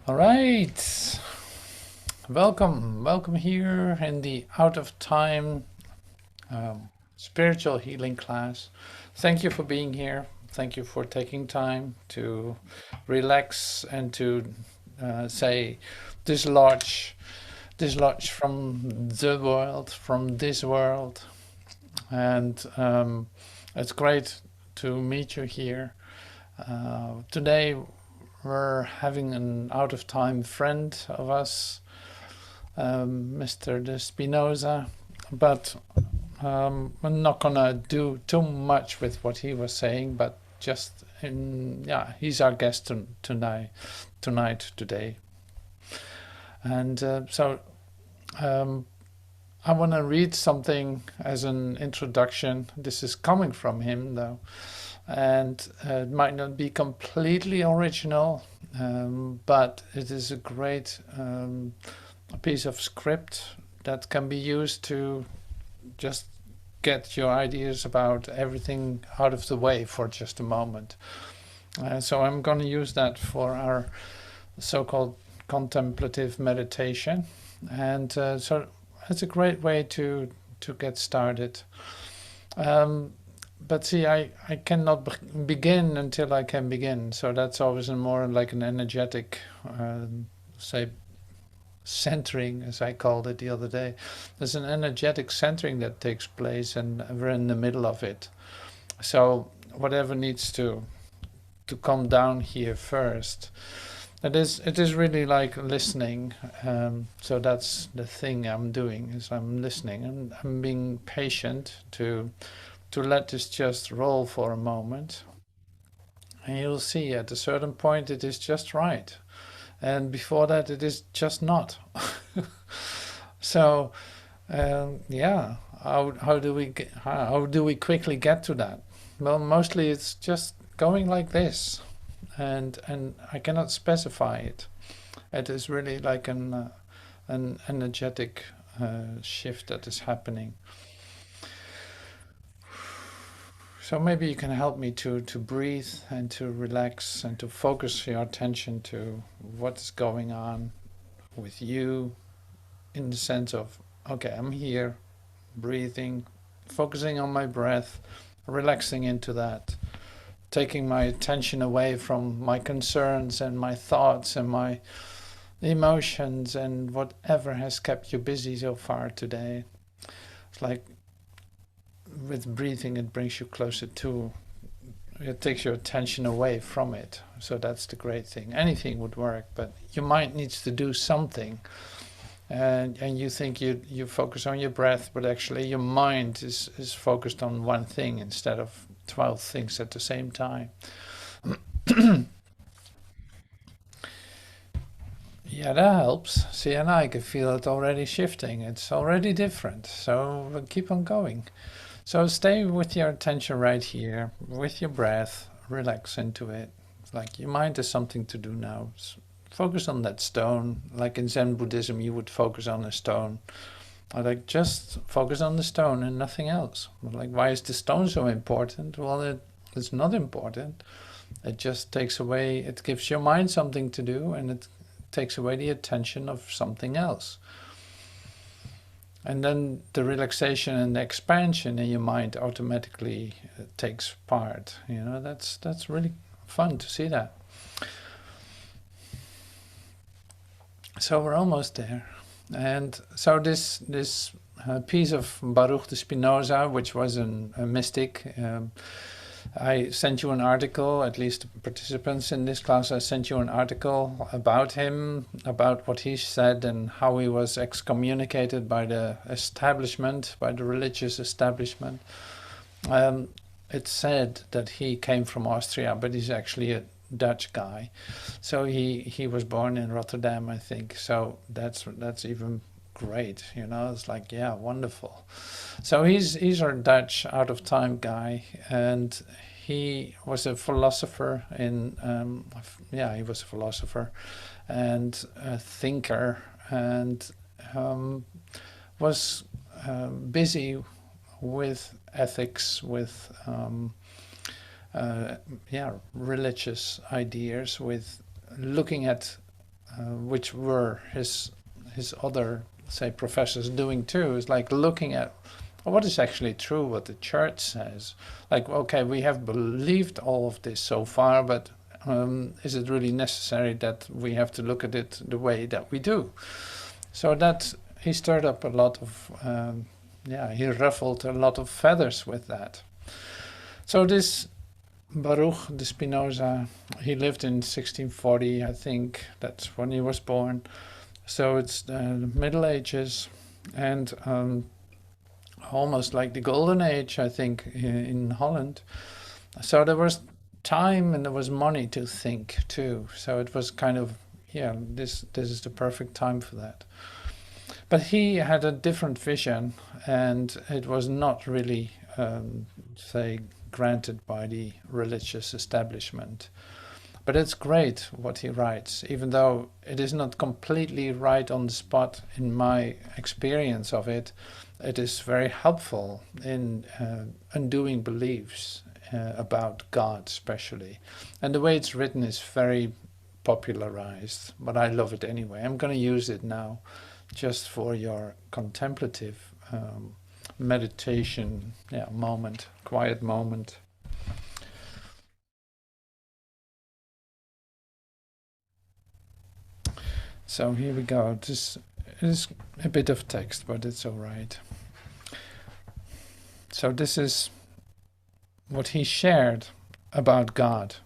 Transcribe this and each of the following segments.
All right, welcome here in the Out of Time spiritual healing class. Thank you for being here. Thank you for taking time to relax and to say dislodge, dislodge from the world, from this world. And it's great to meet you here. Today we're having an out of time friend of us, Mr. De Spinoza, but I'm not gonna do too much with what he was saying, but just yeah, he's our guest today, and I want to read something as an introduction. This is coming from him, though, and it might not be completely original, but it is a great piece of script that can be used to just get your ideas about everything out of the way for just a moment. So I'm going to use that for our so-called contemplative meditation, and so it's a great way to get started. But see, I cannot begin until I can begin. So that's always more like an energetic, say, centering, as I called it the other day. There's an energetic centering that takes place, and we're in the middle of it. So whatever needs to come down here first. It is really like listening. So that's the thing I'm doing, is I'm listening and I'm being patient to let this just roll for a moment. And you'll see at a certain point it is just right. And before that it is just not. So yeah, how do we quickly get to that? Well, mostly it's just going like this, and I cannot specify it. It is really like an energetic shift that is happening. So maybe you can help me to breathe and to relax and to focus your attention to what's going on with you, in the sense of, okay, I'm here, breathing, focusing on my breath, relaxing into that, taking my attention away from my concerns and my thoughts and my emotions and whatever has kept you busy so far today. It's like with breathing, it brings you closer to, it takes your attention away from it. So that's the great thing. Anything would work, but your mind needs to do something. And you think you focus on your breath, but actually your mind is focused on one thing instead of 12 things at the same time. Yeah, that helps. See, and I can feel it already shifting. It's already different. So we'll keep on going. So stay with your attention right here, with your breath. Relax into it. It's like your mind has something to do now. Focus on that stone. Like in Zen Buddhism, you would focus on a stone. Or like just focus on the stone and nothing else. Like, why is the stone so important? Well, it's not important. It just takes away, it gives your mind something to do, and it takes away the attention of something else. And then the relaxation and the expansion in your mind automatically takes part. You know, that's really fun to see that. So we're almost there. And so this piece of Baruch Spinoza, which was a mystic, I sent you an article, at least participants in this class, I sent you an article about him, about what he said and how he was excommunicated by the establishment, by the religious establishment. It said that he came from Austria, but he's actually a Dutch guy. So he was born in Rotterdam, I think. So that's even great, you know. It's like, yeah, wonderful. So he's our Dutch out of time guy, and he was a philosopher yeah, he was a philosopher and a thinker, and was busy with ethics, with yeah, religious ideas, with looking at which were his other, say, professors doing too, is like looking at what is actually true, what the church says. Like, okay, we have believed all of this so far, but is it really necessary that we have to look at it the way that we do? So that he stirred up a lot of, he ruffled a lot of feathers with that. So this Baruch Spinoza, he lived in 1640, I think. That's when he was born. So it's the Middle Ages, and almost like the Golden Age, I think, in Holland. So there was time and there was money to think too. So it was kind of, this is the perfect time for that. But he had a different vision, and it was not really, say, granted by the religious establishment. But it's great what he writes, even though it is not completely right on the spot in my experience of it. It is very helpful in undoing beliefs about God, especially. And the way it's written is very popularized, but I love it anyway. I'm going to use it now just for your contemplative meditation moment, quiet moment. So here we go. This is a bit of text, but it's all right. So this is what he shared about God.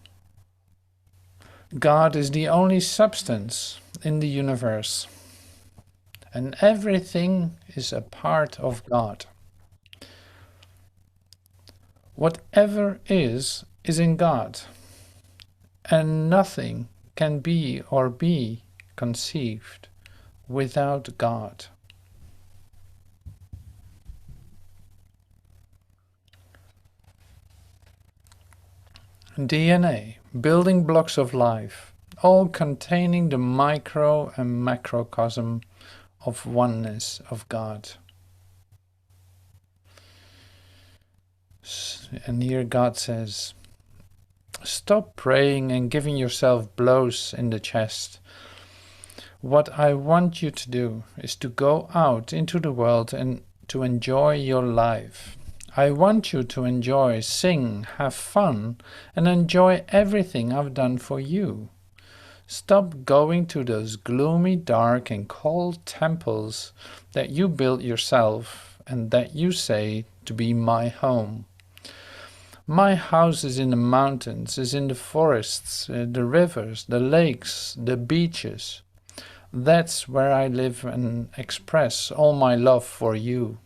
God is the only substance in the universe, and everything is a part of God. Whatever is in God, and nothing can be or be conceived without God. DNA, building blocks of life, all containing the micro and macrocosm of oneness of God. And here God says, stop praying and giving yourself blows in the chest. What I want you to do is to go out into the world and to enjoy your life. I want you to enjoy, sing, have fun, and enjoy everything I've done for you. Stop going to those gloomy, dark, and cold temples that you built yourself and that you say to be my home. My house is in the mountains, is in the forests, the rivers, the lakes, the beaches. That's where I live and express all my love for you.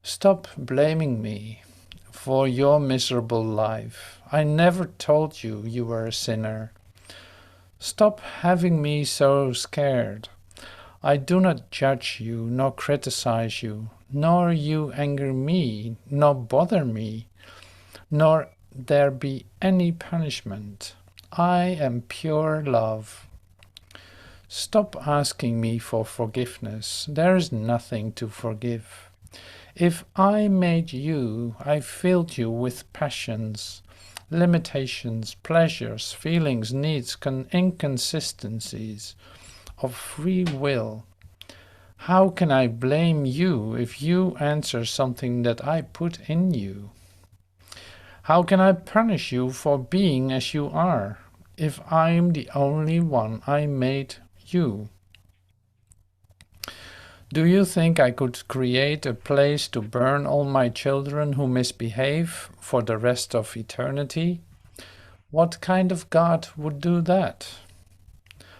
Stop blaming me for your miserable life. I never told you you were a sinner. Stop having me so scared. I do not judge you, nor criticize you, nor you anger me, nor bother me, nor there be any punishment. I am pure love. Stop asking me for forgiveness. There is nothing to forgive. If I made you, I filled you with passions, limitations, pleasures, feelings, needs, inconsistencies of free will. How can I blame you if you answer something that I put in you? How can I punish you for being as you are, if I am the only one I made you? Do you think I could create a place to burn all my children who misbehave for the rest of eternity? What kind of God would do that?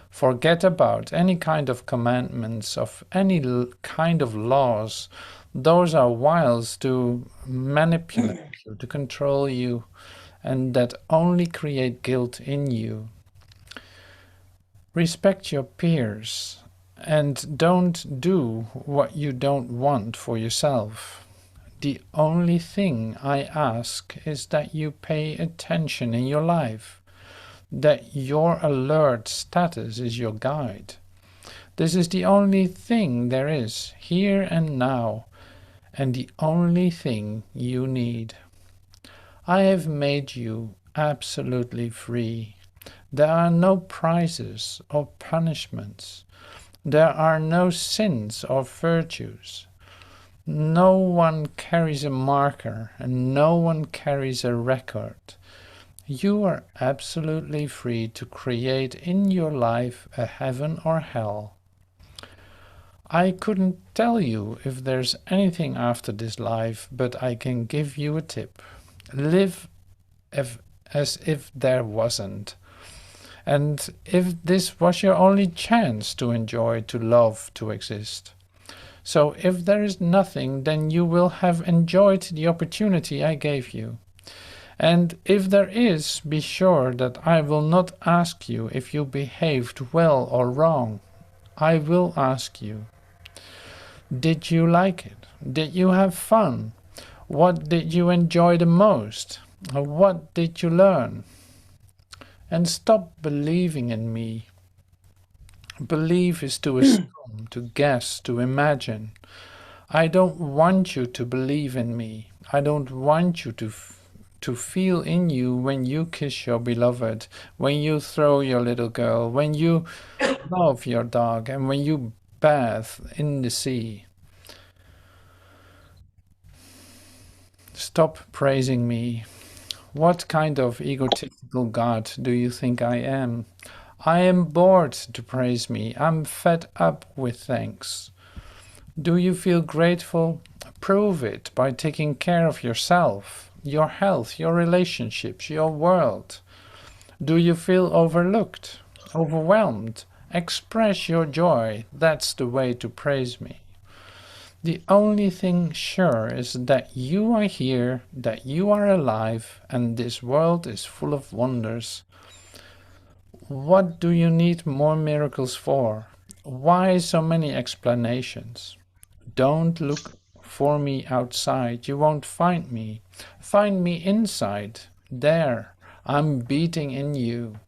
Forget about any kind of commandments, of any kind of laws. Those are wiles to manipulate you, to control you, and that only create guilt in you. Respect your peers and don't do what you don't want for yourself. The only thing I ask is that you pay attention in your life, that your alert status is your guide. This is the only thing there is, here and now, and the only thing you need. I have made you absolutely free. There are no prizes or punishments. There are no sins or virtues. No one carries a marker and no one carries a record. You are absolutely free to create in your life a heaven or hell. I couldn't tell you if there's anything after this life, but I can give you a tip. Live if, as if there wasn't. And if this was your only chance to enjoy, to love, to exist. So if there is nothing, then you will have enjoyed the opportunity I gave you. And if there is, be sure that I will not ask you if you behaved well or wrong. I will ask you, did you like it? Did you have fun? What did you enjoy the most? What did you learn? And stop believing in me. Believe is to assume, to guess, to imagine. I don't want you to believe in me. I don't want you to feel in you when you kiss your beloved, when you throw your little girl, when you love your dog, and when you bathe in the sea. Stop praising me. What kind of egotistical God do you think I am? I am bored to praise me. I'm fed up with thanks. Do you feel grateful? Prove it by taking care of yourself, your health, your relationships, your world. Do you feel overlooked? Overwhelmed? Express your joy. That's the way to praise me. The only thing sure is that you are here, that you are alive, and this world is full of wonders. What do you need more miracles for? Why so many explanations? Don't look for me outside. You won't find me. Find me inside. There. I'm beating in you.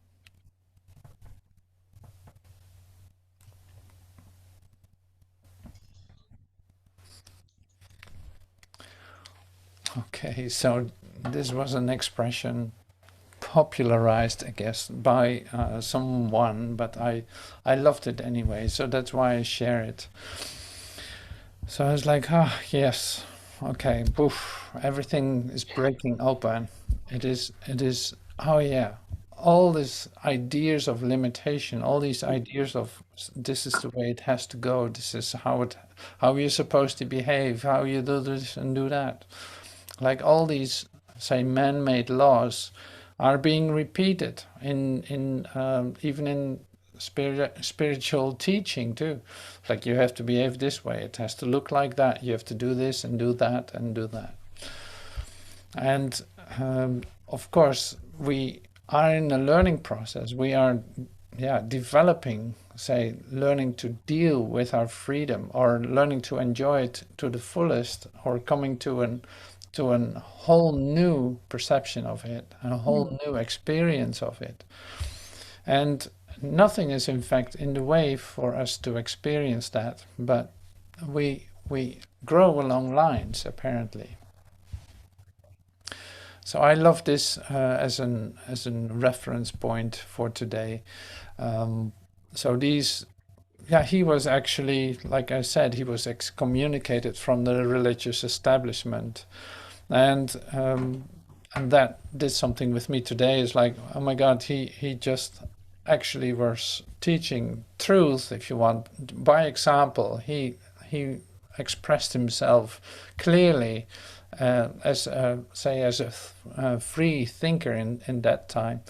Okay, so this was an expression popularized, I guess, by someone, but I loved it anyway, so that's why I share it. So I was like, ah, yes, okay, poof, everything is breaking open. It is, oh yeah, all these ideas of limitation, all these ideas of this is the way it has to go, this is how you're supposed to behave, how you do this and do that. Like all these, say, man-made laws are being repeated in even in spiritual teaching too. Like you have to behave this way, it has to look like that, you have to do this and do that and do that. And of course, we are in a learning process. We are, yeah, developing, say, learning to deal with our freedom or learning to enjoy it to the fullest, or coming to a whole new perception of it, a whole new experience of it. And nothing is in fact in the way for us to experience that, but we grow along lines apparently. So I love this as a reference point for today. So these, yeah, he was actually, like I said, he was excommunicated from the religious establishment, and that did something with me today. It's like, oh my God, he just actually was teaching truth, if you want, by example. He expressed himself clearly as a free thinker in that time,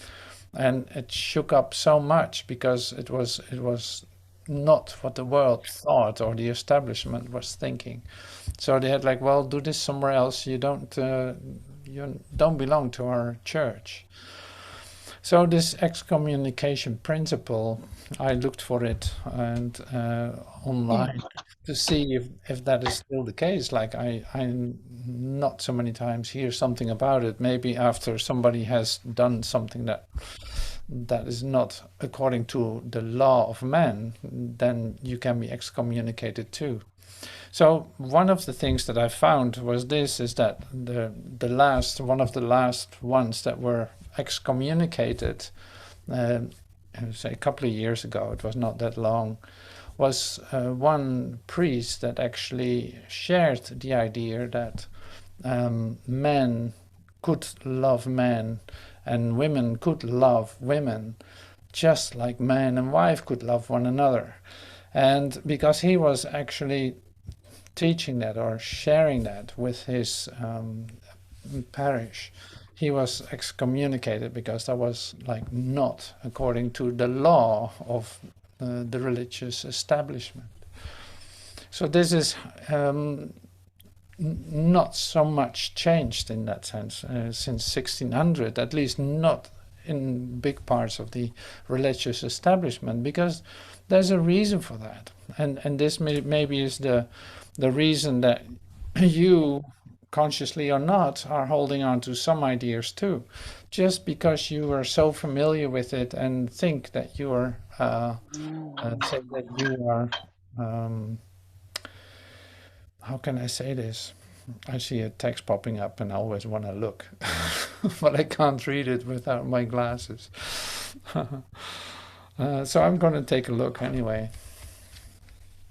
and it shook up so much because it was not what the world thought or the establishment was thinking. So they had like, well, do this somewhere else. You don't belong to our church. So this excommunication principle, I looked for it and online to see if that is still the case. Like I not so many times hear something about it. Maybe after somebody has done something that is not according to the law of man, then you can be excommunicated too. So one of the things that I found was this: is that the last one of the last ones that were excommunicated, say a couple of years ago, it was not that long, was one priest that actually shared the idea that men could love men and women could love women just like man and wife could love one another. And because he was actually teaching that or sharing that with his parish, he was excommunicated because that was like not according to the law of the religious establishment. So this is not so much changed in that sense since 1600, at least not in big parts of the religious establishment, because there's a reason for that. And this maybe is the reason that you, consciously or not, are holding on to some ideas too, just because you are so familiar with it and think that you are say that you are how can I say this? I see a text popping up and I always want to look, but I can't read it without my glasses. So I'm going to take a look anyway.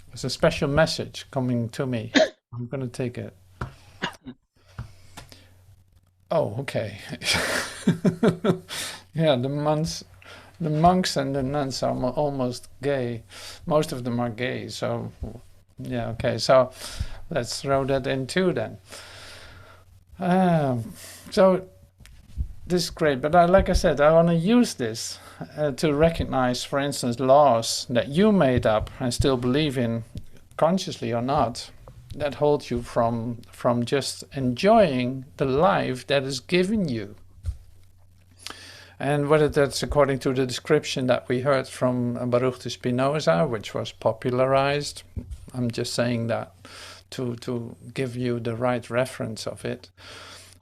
There's a special message coming to me. I'm going to take it. Oh, okay. Yeah, the monks and the nuns are almost gay. Most of them are gay. So, yeah, okay. So let's throw that in too then. So this is great, but like I said, I want to use this to recognize, for instance, laws that you made up and still believe in, consciously or not, that hold you from just enjoying the life that is given you. And whether that's according to the description that we heard from Baruch Spinoza, which was popularized, I'm just saying that to give you the right reference of it.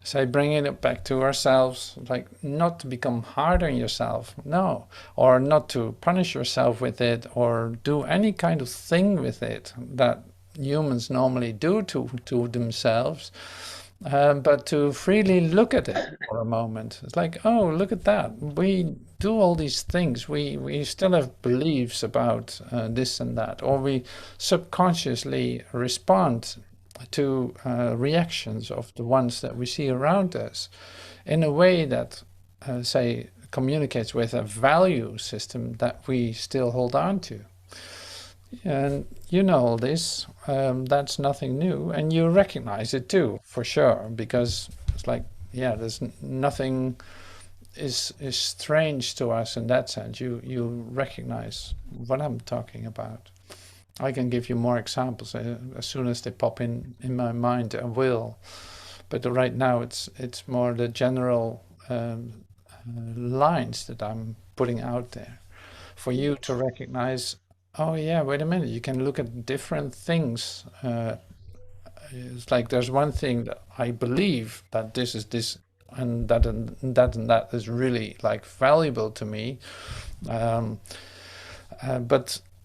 Say, bringing it back to ourselves, like not to become hard on yourself, no, or not to punish yourself with it or do any kind of thing with it that humans normally do to themselves, but to freely look at it for a moment. It's like, oh, look at that. We do all these things. We still have beliefs about this and that, or we subconsciously respond to reactions of the ones that we see around us in a way that, say, communicates with a value system that we still hold on to. And you know all this, that's nothing new, and you recognize it too, for sure, because it's like, yeah, there's nothing is strange to us in that sense. You recognize what I'm talking about. I can give you more examples as soon as they pop in my mind. I will, but right now it's more the general lines that I'm putting out there for you to recognize. Oh yeah, wait a minute. You can look at different things. It's like there's one thing that I believe that this is this and that and that and that is really like valuable to me. But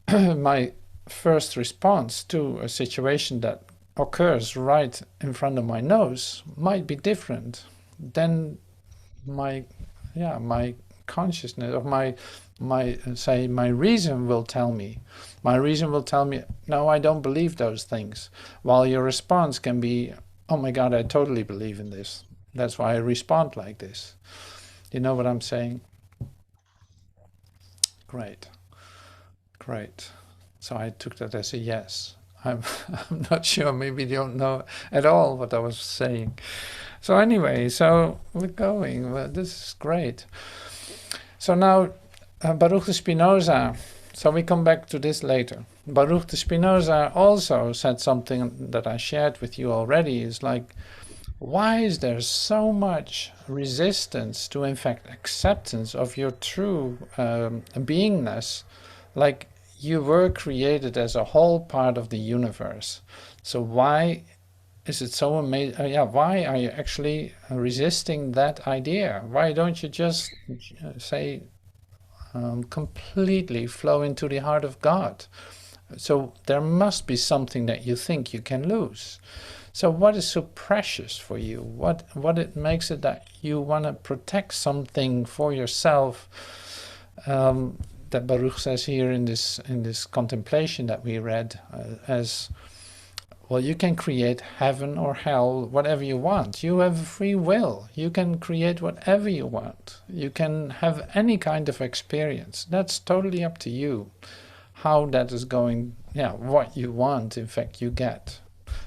my first response to a situation that occurs right in front of my nose might be different than my consciousness of my reason will tell me. My reason will tell me, no, I don't believe those things, while your response can be, oh my God, I totally believe in this, that's why I respond like this. You know what I'm saying? Great. So I took that as a yes. I'm not sure, maybe you don't know at all what I was saying. So anyway, so we're going. Well, this is great. So now, Baruch Spinoza, so we come back to this later. Baruch Spinoza also said something that I shared with you already, is like, why is there so much resistance to, in fact, acceptance of your true beingness? Like, you were created as a whole part of the universe. So why is it so amazing? Why are you actually resisting that idea? Why don't you just say completely flow into the heart of God? So there must be something that you think you can lose. So what is so precious for you? What it makes it that you want to protect something for yourself that Baruch says here in this contemplation that we read, as well, you can create heaven or hell, whatever you want. You have free will. You can create whatever you want. You can have any kind of experience. That's totally up to you. How that is going, yeah, what you want, in fact, you get.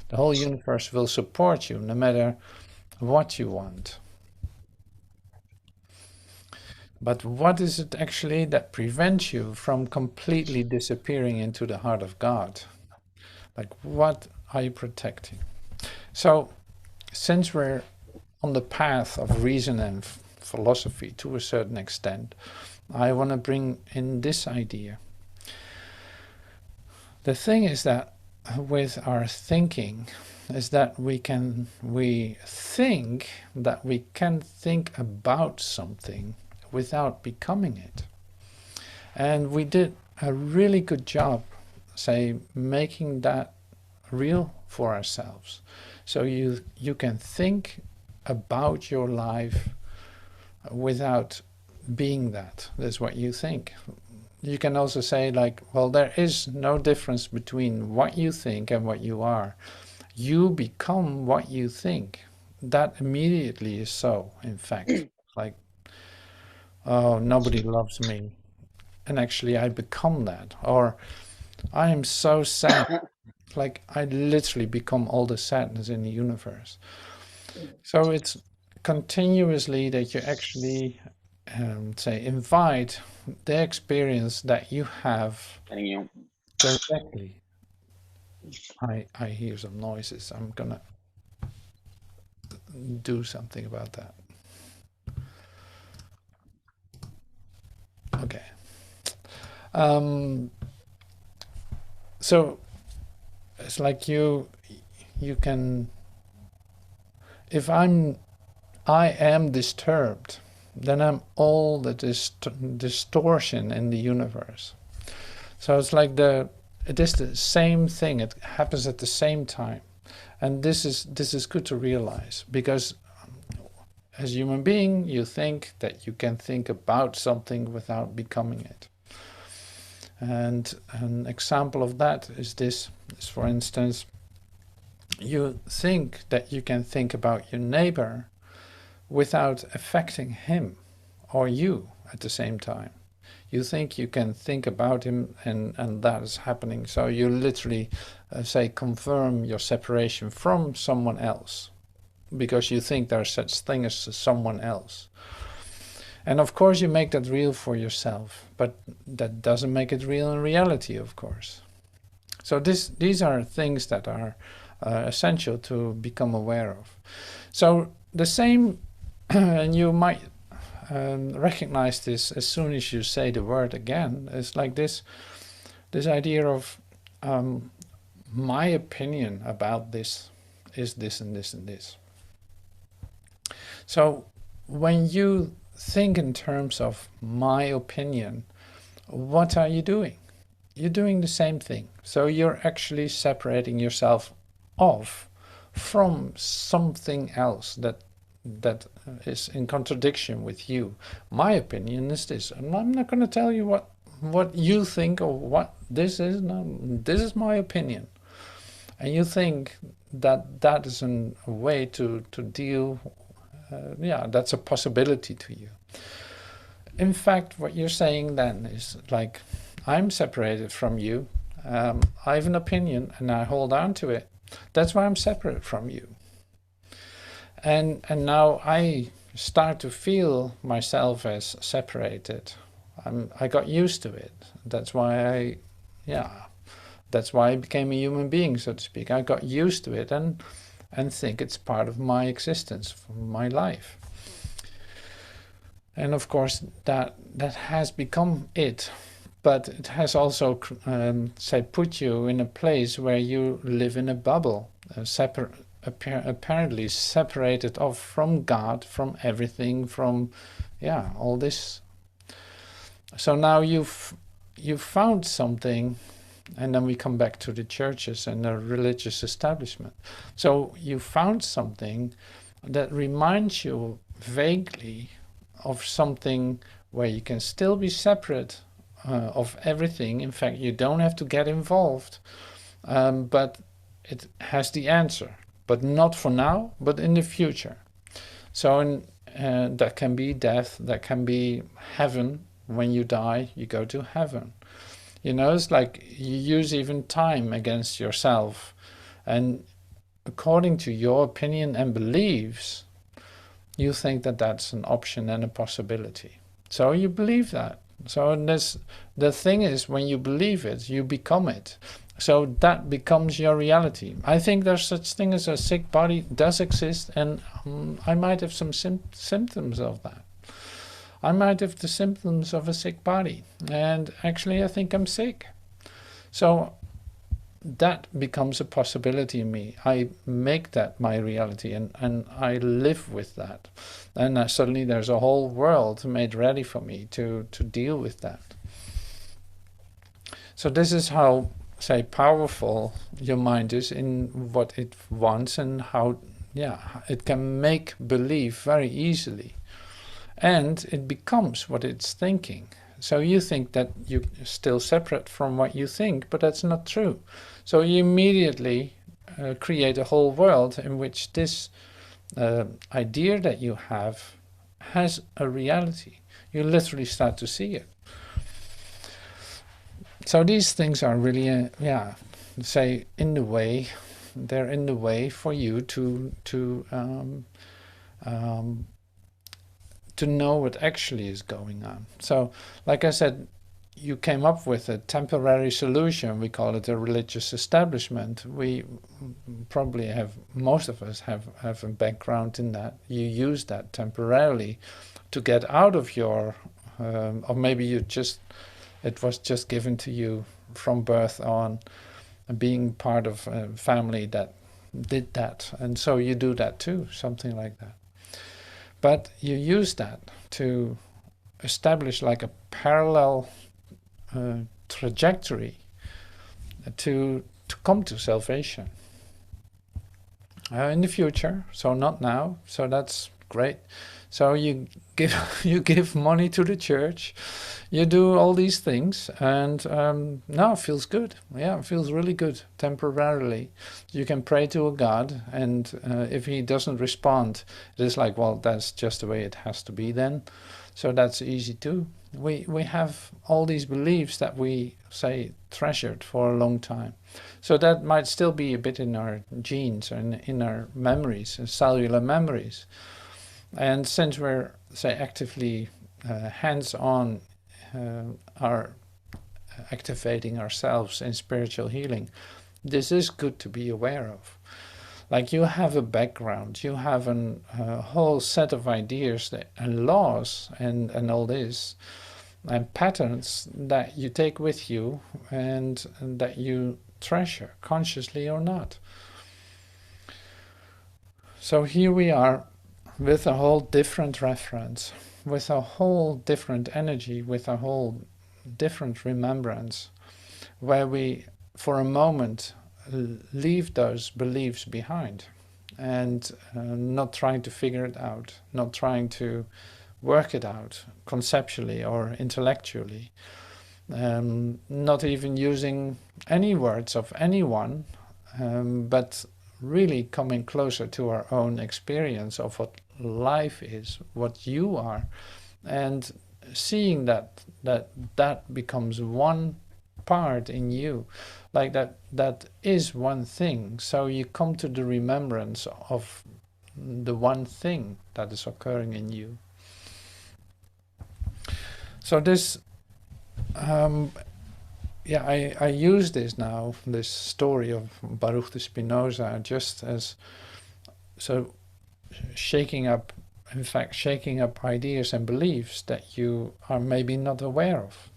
The whole universe will support you no matter what you want. But what is it actually that prevents you from completely disappearing into the heart of God? Like, what are you protecting? So, since we're on the path of reason and philosophy to a certain extent, I want to bring in this idea. The thing is that with our thinking is that we think that we can think about something without becoming it. And we did a really good job, say, making that real for ourselves. So you can think about your life without being that. That's what you think. You can also say, like, well, there is no difference between what you think and what you are. You become what you think. That immediately is so, in fact. Like, oh, nobody loves me. And actually, I become that. Or, I am so sad. Like, I literally become all the sadness in the universe. So it's continuously that you actually, say, invite the experience that you have directly. I hear some noises. I'm gonna do something about that. Okay. Um, so it's like you can, if I am disturbed, then I'm all the distortion in the universe. So it's like it is the same thing. It happens at the same time, and this is good to realize, because as a human being, you think that you can think about something without becoming it. And an example of that is this: is, for instance, you think that you can think about your neighbor without affecting him or you at the same time. You think you can think about him, and that is happening. So you literally, say, confirm your separation from someone else, because you think there's such thing as someone else. And of course you make that real for yourself, but that doesn't make it real in reality, of course. So these are things that are essential to become aware of. So the same, and you might recognize this as soon as you say the word again. It's like this idea of my opinion about this is this and this and this. So when you think in terms of my opinion, what are you doing? You're doing the same thing. So you're actually separating yourself off from something else that is in contradiction with you. My opinion is this, and I'm not going to tell you what you think or what this is. No, this is my opinion. And you think that is a way to deal, yeah, that's a possibility to you. In fact, what you're saying then is like, I'm separated from you. I have an opinion and I hold on to it. That's why I'm separate from you. And now I start to feel myself as separated. I got used to it. That's why that's why I became a human being, so to speak. I got used to it and think it's part of my existence, my life. And of course, that has become it. But it has also, say, put you in a place where you live in a bubble, apparently separated off from God, from everything, from, yeah, all this. So now you've found something, and then we come back to the churches and the religious establishment. So you found something that reminds you vaguely of something where you can still be separate of everything. In fact, you don't have to get involved, but it has the answer, but not for now, but in the future. So that can be death, that can be heaven. When you die, you go to heaven. It's like you use even time against yourself. And according to your opinion and beliefs, you think that that's an option and a possibility. So you believe that. So the thing is, when you believe it, you become it. So that becomes your reality. I think there's such thing as a sick body does exist, and I might have some symptoms of that. I might have the symptoms of a sick body, and actually I think I'm sick. So that becomes a possibility in me. I make that my reality, and I live with that. And suddenly there's a whole world made ready for me to deal with that. So this is how, say, powerful your mind is in what it wants, and how it can make believe very easily, and it becomes what it's thinking. So you think that you're still separate from what you think, but that's not true. So you immediately create a whole world in which this idea that you have has a reality. You literally start to see it. So these things are really, say, in the way. They're in the way for you to know what actually is going on. So, like I said, you came up with a temporary solution. We call it a religious establishment. We probably have, most of us have a background in that. You use that temporarily to get out of your, or maybe it was just given to you from birth on, being part of a family that did that. And so you do that too, something like that. But you use that to establish like a parallel trajectory to come to salvation in the future. So not now. So that's great. So you give money to the church, you do all these things, and now it feels good. Yeah, it feels really good temporarily. You can pray to a God, and if he doesn't respond, it is like, well, that's just the way it has to be then. So that's easy too. We have all these beliefs that we, say, treasured for a long time. So that might still be a bit in our genes and in our memories, cellular memories. And since we're, say, actively hands-on, are activating ourselves in spiritual healing, this is good to be aware of. Like, you have a background, you have a whole set of ideas and laws and all this, and patterns that you take with you and that you treasure, consciously or not. So here we are, with a whole different reference, with a whole different energy, with a whole different remembrance, where we, for a moment, leave those beliefs behind, and not trying to figure it out, not trying to work it out conceptually or intellectually, not even using any words of anyone, but really coming closer to our own experience of what life is, what you are, and seeing that becomes one part in you, like that is one thing. So you come to the remembrance of the one thing that is occurring in you. So this I use this now, this story of Baruch Spinoza, just as shaking up ideas and beliefs that you are maybe not aware of.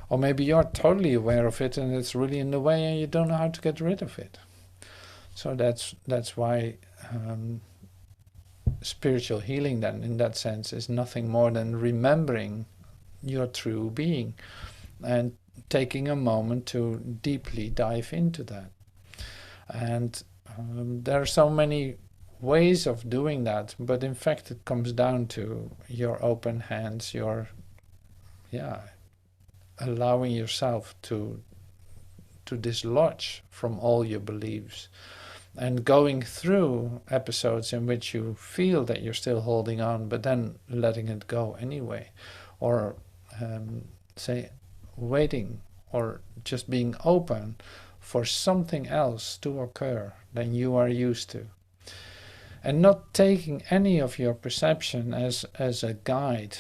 Or maybe you're totally aware of it and it's really in the way and you don't know how to get rid of it. So that's why spiritual healing then, in that sense, is nothing more than remembering your true being and taking a moment to deeply dive into that. And there are so many ways of doing that, but in fact it comes down to your open hands, your yeah, allowing yourself to dislodge from all your beliefs, and going through episodes in which you feel that you're still holding on, but then letting it go anyway, or say waiting, or just being open for something else to occur than you are used to, and not taking any of your perception as a guide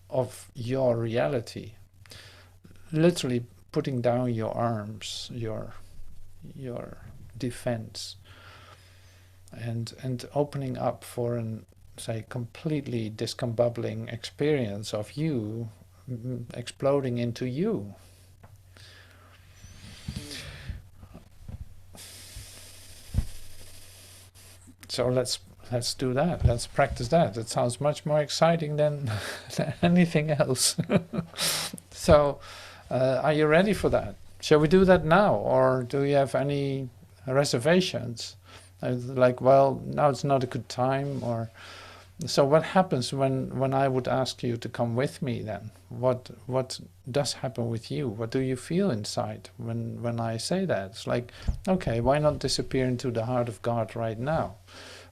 of your reality. Literally putting down your arms, your defense, and opening up for an, say, completely discombobulating experience of you exploding into you. So let's do that. Let's practice that. It sounds much more exciting than, than anything else. So, are you ready for that? Shall we do that now, or do you have any reservations? Like, well, now it's not a good time, or so. What happens when I would ask you to come with me? Then, what does happen with you? What do you feel inside when I say that? It's like, okay, why not disappear into the heart of God right now?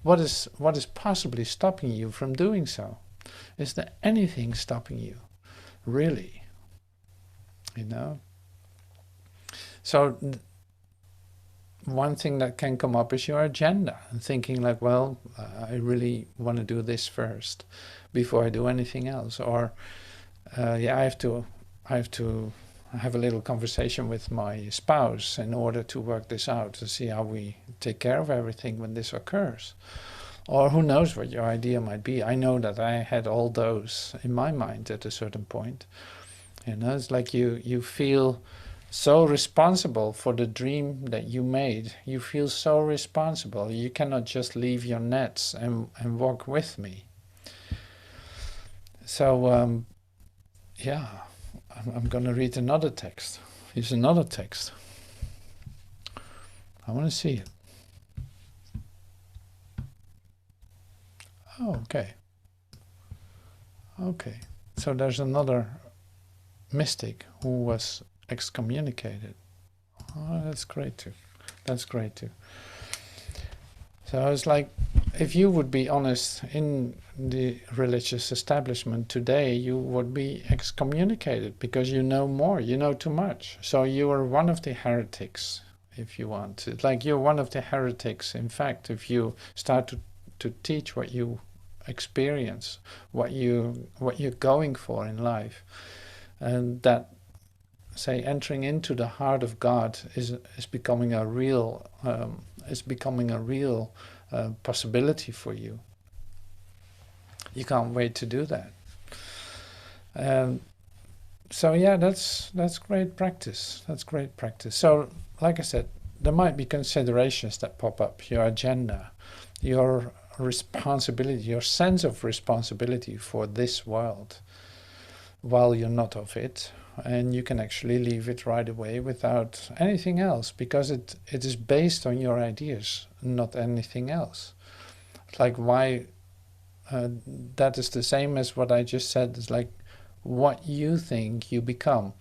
What is possibly stopping you from doing so? Is there anything stopping you, really? You know. So one thing that can come up is your agenda, and thinking like, well, I really want to do this first before I do anything else, or yeah, I have to have a little conversation with my spouse in order to work this out, to see how we take care of everything when this occurs. Or who knows what your idea might be. I know that I had all those in my mind at a certain point. You know, it's like you feel so responsible for the dream that you made. You feel so responsible. You cannot just leave your nets and walk with me. So, yeah, I'm going to read another text. Here's another text. I want to see it. Oh, okay. Okay. So there's another mystic who was excommunicated. Oh, that's great too. That's great too. So it's like, if you would be honest in the religious establishment today, you would be excommunicated because you know more, you know too much. So you are one of the heretics, if you want. It's like you're one of the heretics, in fact, if you start to teach what you experience, what you're going for in life. And that, say, entering into the heart of God is becoming a real possibility for you. You can't wait to do that. So yeah, that's great practice. That's great practice. So, like I said, there might be considerations that pop up. Your agenda, your responsibility, your sense of responsibility for this world, while you're not of it. And you can actually leave it right away without anything else, because it is based on your ideas, not anything else. It's like, why that is the same as what I just said. It's like what you think you become.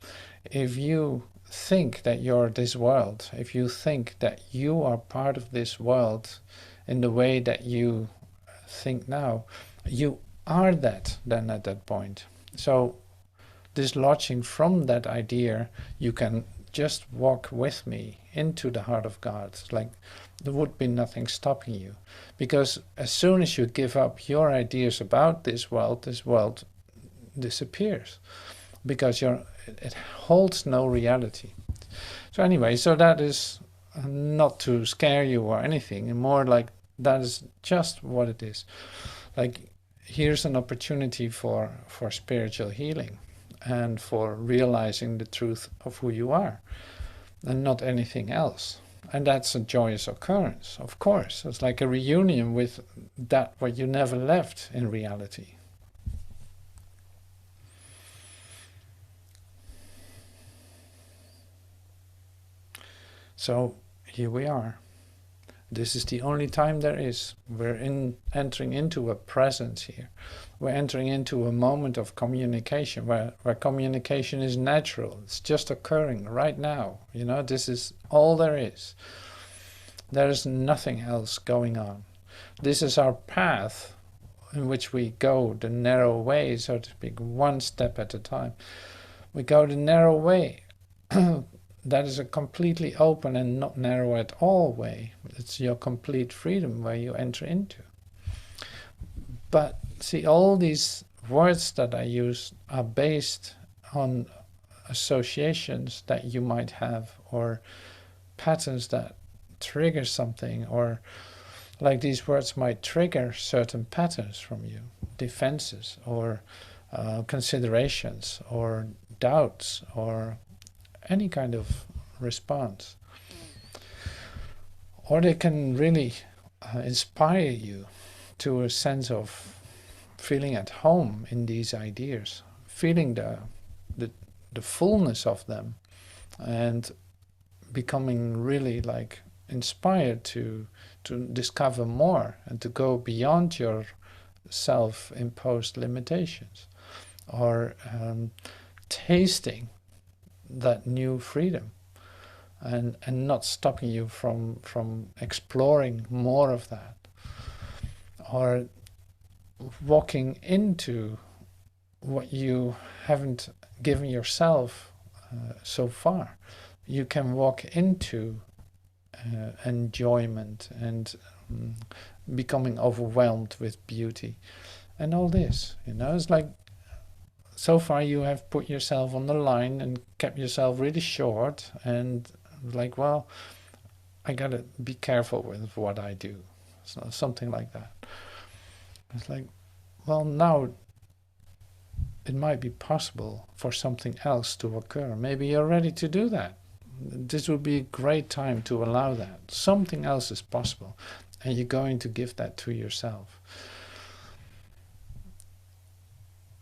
If you think that you're this world, if you think that you are part of this world in the way that you think now, you are that then at that point. So dislodging from that idea, you can just walk with me into the heart of God. Like, there would be nothing stopping you. Because as soon as you give up your ideas about this world disappears. Because it holds no reality. So anyway, so that is not to scare you or anything, and more like that is just what it is. Like, here's an opportunity for spiritual healing, and for realizing the truth of who you are, and not anything else. And that's a joyous occurrence, of course. It's like a reunion with that what you never left in reality. So here we are. This is the only time there is. We're entering into a presence here. We're entering into a moment of communication where communication is natural. It's just occurring right now. This is all there is. There is nothing else going on. This is our path in which we go the narrow way, so to speak, one step at a time. We go the narrow way. That is a completely open and not narrow at all way. It's your complete freedom where you enter into. But see, all these words that I use are based on associations that you might have, or patterns that trigger something, or like these words might trigger certain patterns from you, defenses, or considerations, or doubts, or any kind of response. Or they can really inspire you to a sense of feeling at home in these ideas, feeling the fullness of them, and becoming really like inspired to discover more and to go beyond your self-imposed limitations, or tasting that new freedom, and not stopping you from exploring more of that, or walking into what you haven't given yourself so far. You can walk into enjoyment and becoming overwhelmed with beauty and all this. It's like, so far you have put yourself on the line and kept yourself really short, and like, well, I gotta be careful with what I do. So something like that. It's like, well, now it might be possible for something else to occur. Maybe you're ready to do that. This would be a great time to allow that. Something else is possible, and you're going to give that to yourself.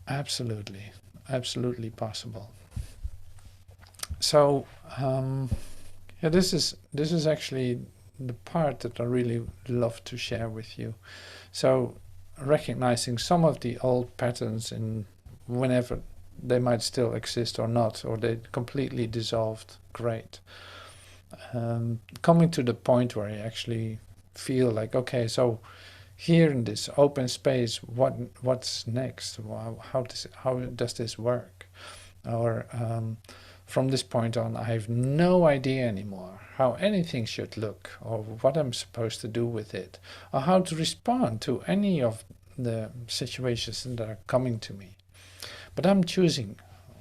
Absolutely, absolutely possible. So, this is actually the part that I really love to share with you. So, recognizing some of the old patterns, in whenever they might still exist or not, or they completely dissolved, great. Coming to the point where I actually feel like, okay, so here in this open space, what's next? How does this work? Or from this point on, I have no idea anymore how anything should look, or what I'm supposed to do with it, or how to respond to any of the situations that are coming to me. But I'm choosing.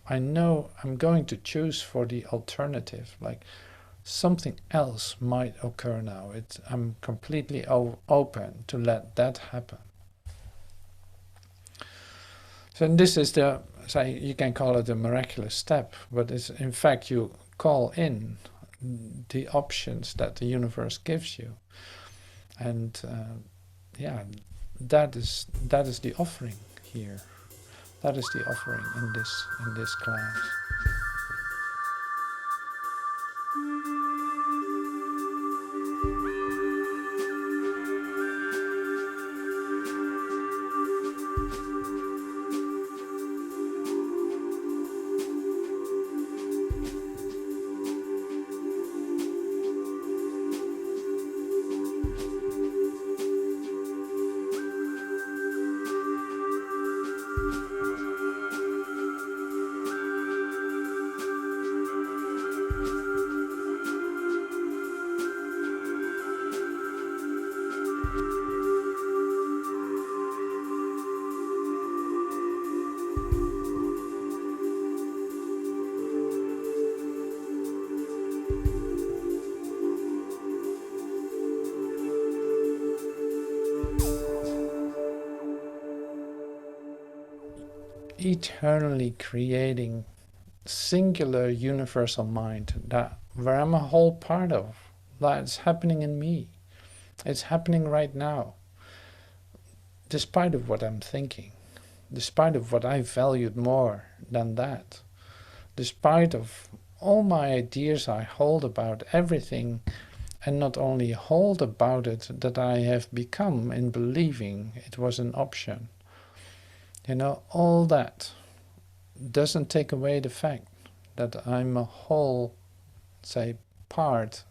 I know I'm going to choose for the alternative, like something else might occur now. I'm completely open to let that happen. So this is you can call it a miraculous step, but it's in fact you call in the options that the universe gives you, and that is the offering here. That is the offering in this class. Eternally creating singular universal mind where I'm a whole part of. That's happening in me. It's happening right now. Despite of what I'm thinking, despite of what I valued more than that, despite of all my ideas I hold about everything and not only hold about it, that I have become in believing it was an option. All that doesn't take away the fact that I'm a whole, say, part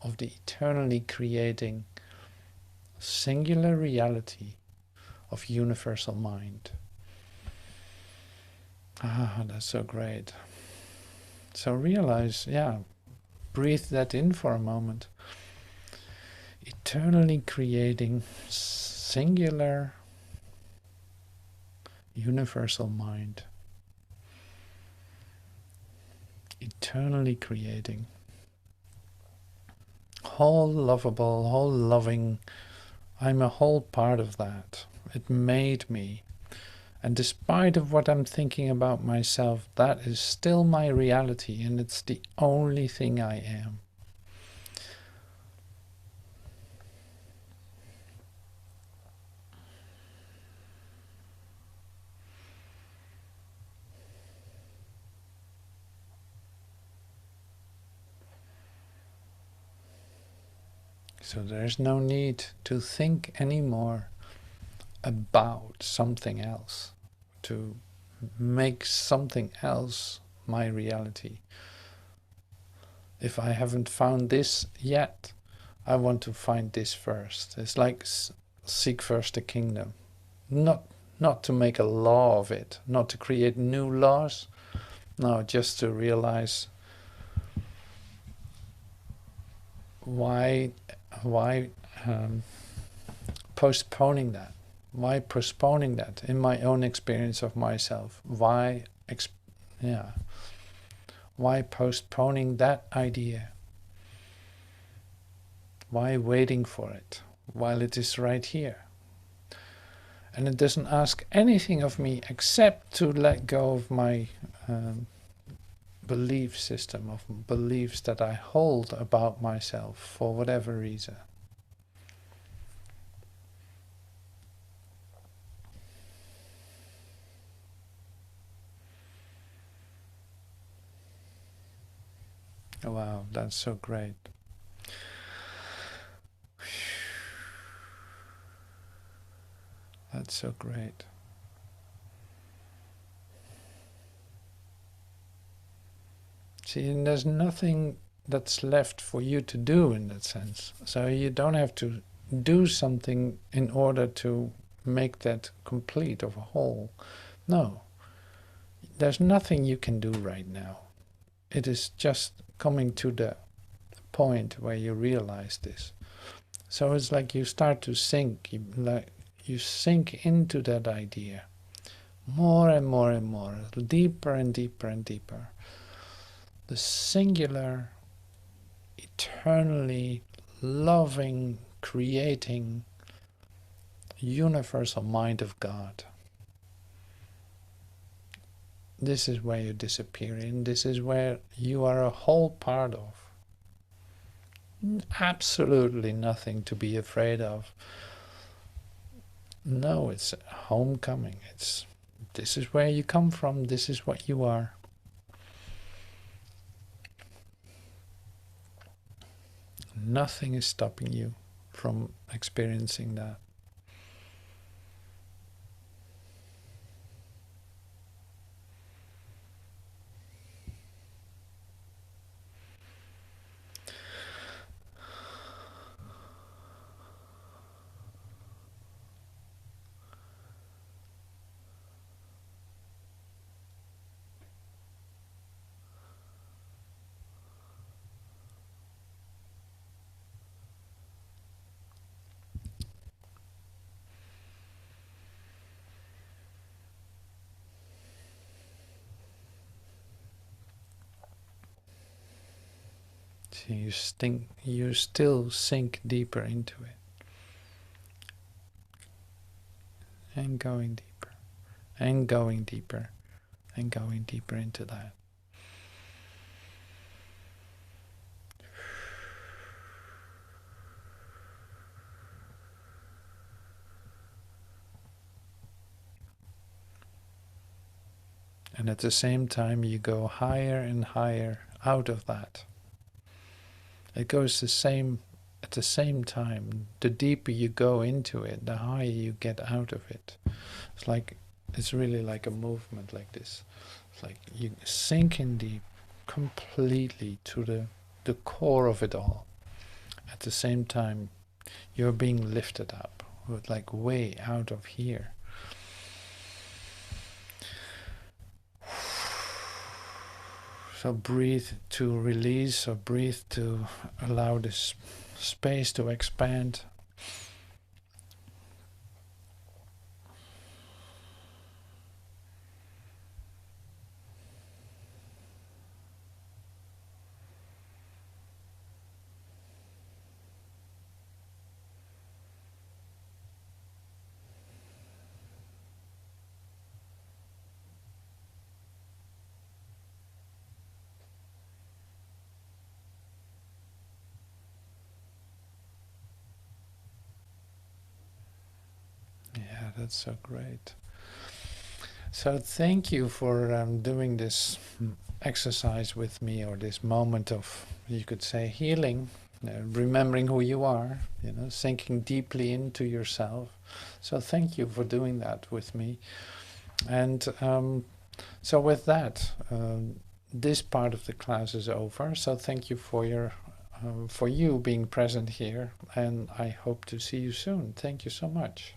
of the eternally creating singular reality of universal mind. That's so great. So realize, breathe that in for a moment. Eternally creating singular universal mind. Eternally creating. Whole lovable, whole loving. I'm a whole part of that. It made me. And despite of what I'm thinking about myself, that is still my reality, and it's the only thing I am. So there's no need to think anymore about something else, to make something else my reality. If I haven't found this yet, I want to find this first. It's like seek first the kingdom. Not to make a law of it, not to create new laws, no, just to realize why postponing that. Why postponing that in my own experience of myself? Why postponing that idea? Why waiting for it while it is right here? And it doesn't ask anything of me except to let go of my belief system, of beliefs that I hold about myself for whatever reason. Wow, that's so great. That's so great. See, and there's nothing that's left for you to do in that sense. So you don't have to do something in order to make that complete of a whole. No, there's nothing you can do right now. It is just coming to the point where you realize this. So it's like you start to sink, you sink into that idea more and more and more, deeper and deeper and deeper. The singular, eternally loving, creating, universal mind of God. This is where you disappear in. This is where you are a whole part of. Absolutely nothing to be afraid of. No, it's homecoming. This is where you come from. This is what you are. Nothing is stopping you from experiencing that. See, you still sink deeper into it. And going deeper. And going deeper. And going deeper into that. And at the same time you go higher and higher out of that. It goes the same at the same time. The deeper you go into it, the higher you get out of it. It's really like a movement like this. It's like you sink in deep, completely to the core of it all. At the same time, you're being lifted up, like way out of here. So breathe to release, or breathe to allow this space to expand. Yeah, that's so great. So thank you for doing this exercise with me, or this moment of, you could say, healing, remembering who you are, sinking deeply into yourself. So thank you for doing that with me. And so with that, this part of the class is over. So thank you for you being present here, and I hope to see you soon. Thank you so much.